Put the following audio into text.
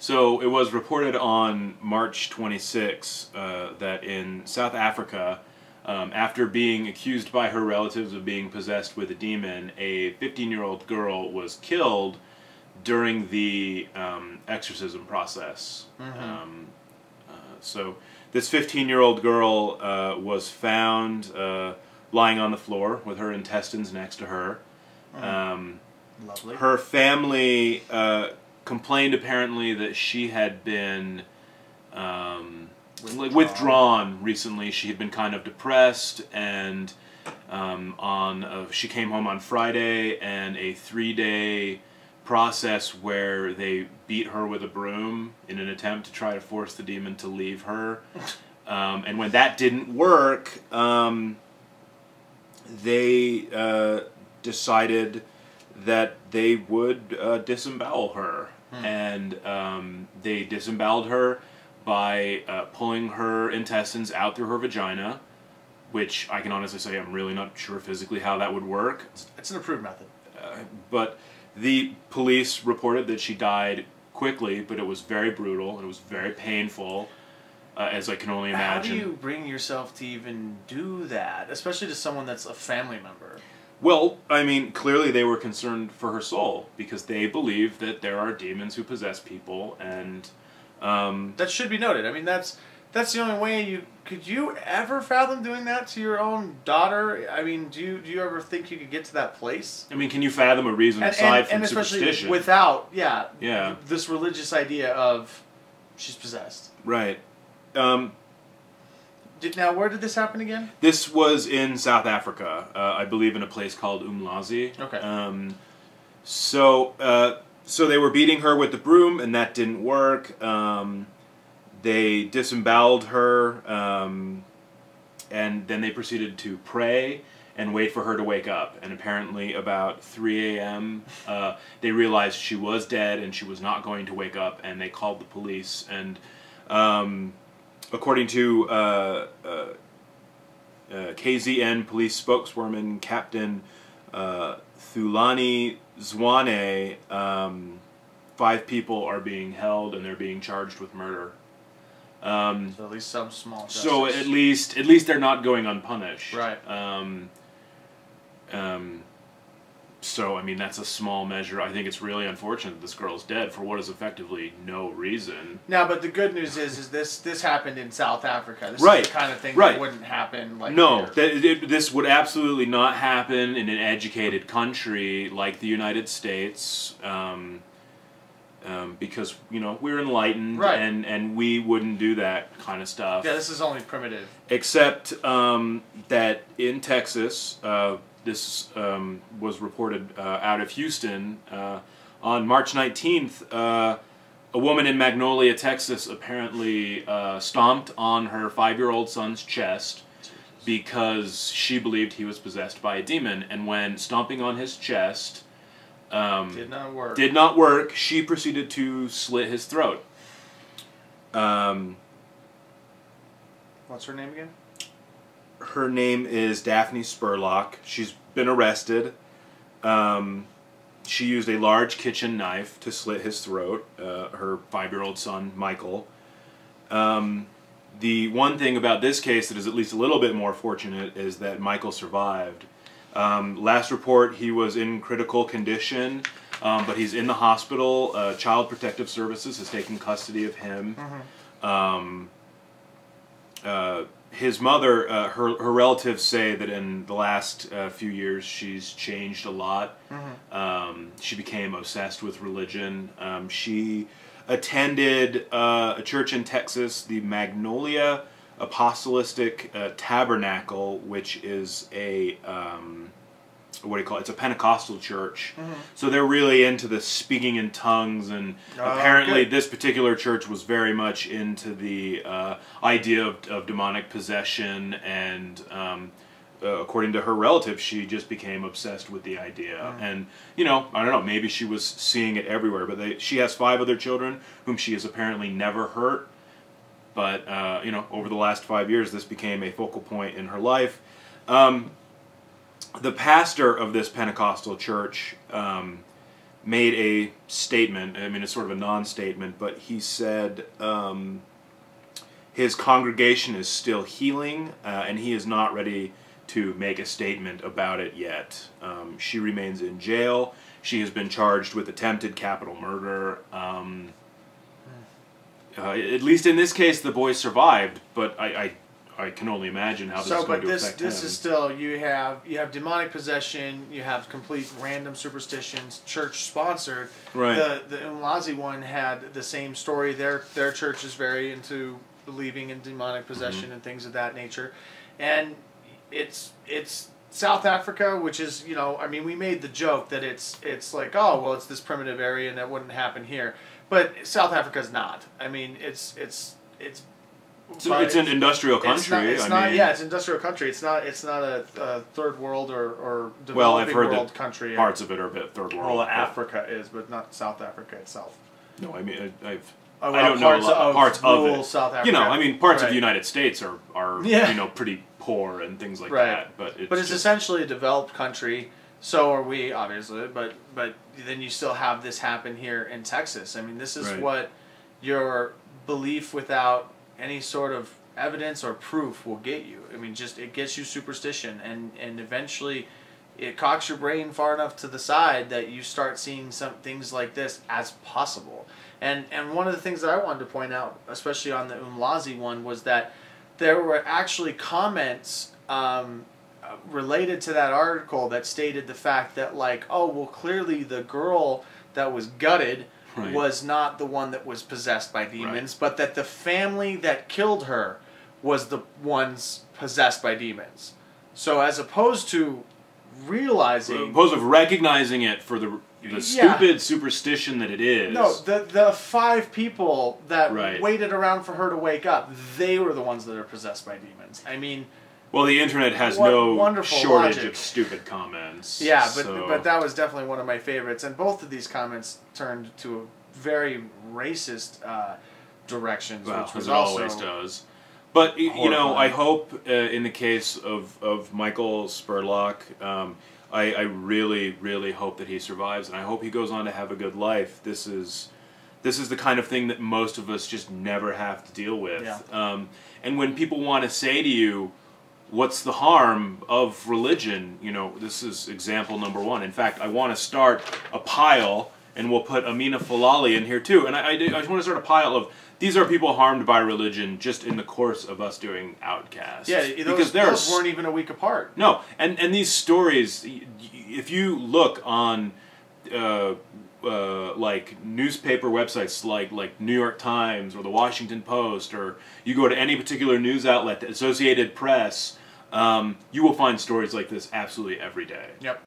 So it was reported on March 26 that in South Africa, after being accused by her relatives of being possessed with a demon, a 15-year-old girl was killed during the exorcism process. So this 15-year-old girl was found lying on the floor with her intestines next to her. Lovely. Her family complained apparently that she had been withdrawn recently. She had been kind of depressed, and she came home on Friday, and a 3-day process where they beat her with a broom in an attempt to try to force the demon to leave her. And when that didn't work, they decided that they would disembowel her. And they disemboweled her by pulling her intestines out through her vagina, which I can honestly say I'm really not sure physically how that would work. It's an approved method. But the police reported that she died quickly, but it was very brutal, and it was very painful, as I can only imagine. How do you bring yourself to even do that, especially to someone that's a family member? Well, I mean, clearly they were concerned for her soul, because they believe that there are demons who possess people, and that should be noted. I mean, that's the only way you... Could you ever fathom doing that to your own daughter? I mean, do you ever think you could get to that place? I mean, can you fathom a reason aside from especially superstition? Without, yeah, this religious idea of she's possessed. Right. Now, where did this happen again? This was in South Africa, I believe in a place called Umlazi. Okay. So they were beating her with the broom, and that didn't work. They disemboweled her, and then they proceeded to pray and wait for her to wake up. And apparently about 3 a.m., they realized she was dead and she was not going to wake up, and they called the police. And according to KZN police spokeswoman Captain Thulani Zwane, 5 people are being held and they're being charged with murder. So at least some small justice. So at least they're not going unpunished. Right. So I mean, that's a small measure. I think it's really unfortunate that this girl's dead for what is effectively no reason. Now, but the good news is this happened in South Africa. This Right. is the kind of thing Right. that wouldn't happen like No, here. this would absolutely not happen in an educated country like the United States. Because, you know, we're enlightened, right. and we wouldn't do that kind of stuff. Yeah, this is only primitive. Except that in Texas, this was reported out of Houston, on March 19th, a woman in Magnolia, Texas apparently stomped on her 5-year-old son's chest because she believed he was possessed by a demon, and when stomping on his chest... did not work. Did not work. She proceeded to slit his throat. What's her name again? Her name is Daphne Spurlock. She's been arrested. She used a large kitchen knife to slit his throat. Her 5-year-old son, Michael. The one thing about this case that is at least a little bit more fortunate is that Michael survived. Last report, he was in critical condition, but he's in the hospital. Child Protective Services has taken custody of him. His mother, her relatives say that in the last few years she's changed a lot. She became obsessed with religion. She attended a church in Texas, the Magnolia Apostolic Tabernacle, which is a what do you call it? It's a Pentecostal church. So they're really into the speaking in tongues, and apparently this particular church was very much into the idea of demonic possession, and according to her relative, she just became obsessed with the idea. And, you know, I don't know, maybe she was seeing it everywhere, but she has 5 other children whom she has apparently never hurt. But, you know, over the last 5 years, this became a focal point in her life. The pastor of this Pentecostal church made a statement. I mean, it's sort of a non-statement, but he said his congregation is still healing, and he is not ready to make a statement about it yet. She remains in jail. She has been charged with attempted capital murder. At least in this case, the boy survived, but I can only imagine how this is going to affect him. This is still, you have demonic possession, you have complete random superstitions, church sponsored. Right. The Umlazi one had the same story. Their church is very into believing in demonic possession and things of that nature, and it's South Africa, which is, you know, I mean, we made the joke that it's like, oh, well, it's this primitive area and that wouldn't happen here, but South Africa's not. I mean, it's an industrial country. It's an industrial country. It's not a third world or developing well, I've heard world that country. Parts of it are a bit third world. Well, Africa is, but not South Africa itself. No, I mean, I parts don't know a lot, parts of it. South Africa. You know, I mean, parts of the United States are you know, pretty poor and things like that. But it's essentially a developed country. So are we, obviously. But then you still have this happen here in Texas. I mean, this is what your belief without any sort of evidence or proof will get you. I mean, just it gets you superstition, and eventually it cocks your brain far enough to the side that you start seeing some things like this as possible. And one of the things that I wanted to point out, especially on the Umlazi one, was that there were actually comments related to that article that stated the fact that, like, oh, well, clearly the girl that was gutted was not the one that was possessed by demons, but that the family that killed her was the ones possessed by demons. So as opposed to realizing... Opposed of recognizing it for the stupid superstition that it is. No, the 5 people that waited around for her to wake up, they were the ones that are possessed by demons. I mean... Well, the internet has no shortage of stupid comments. Yeah, but that was definitely one of my favorites. And both of these comments turned to very racist directions, which was as it also always does. But, you know, I hope in the case of Michael Spurlock, I really, really hope that he survives, and I hope he goes on to have a good life. This is the kind of thing that most of us just never have to deal with. Yeah. And when people want to say to you, what's the harm of religion? You know, this is example number 1. In fact, I want to start a pile, and we'll put Amina Falali in here too. And I just want to start a pile of, these are people harmed by religion just in the course of us doing Outcast. Yeah, those weren't even a week apart. No, and these stories, if you look on like newspaper websites like New York Times or the Washington Post, or you go to any particular news outlet, the Associated Press, you will find stories like this absolutely every day. Yep.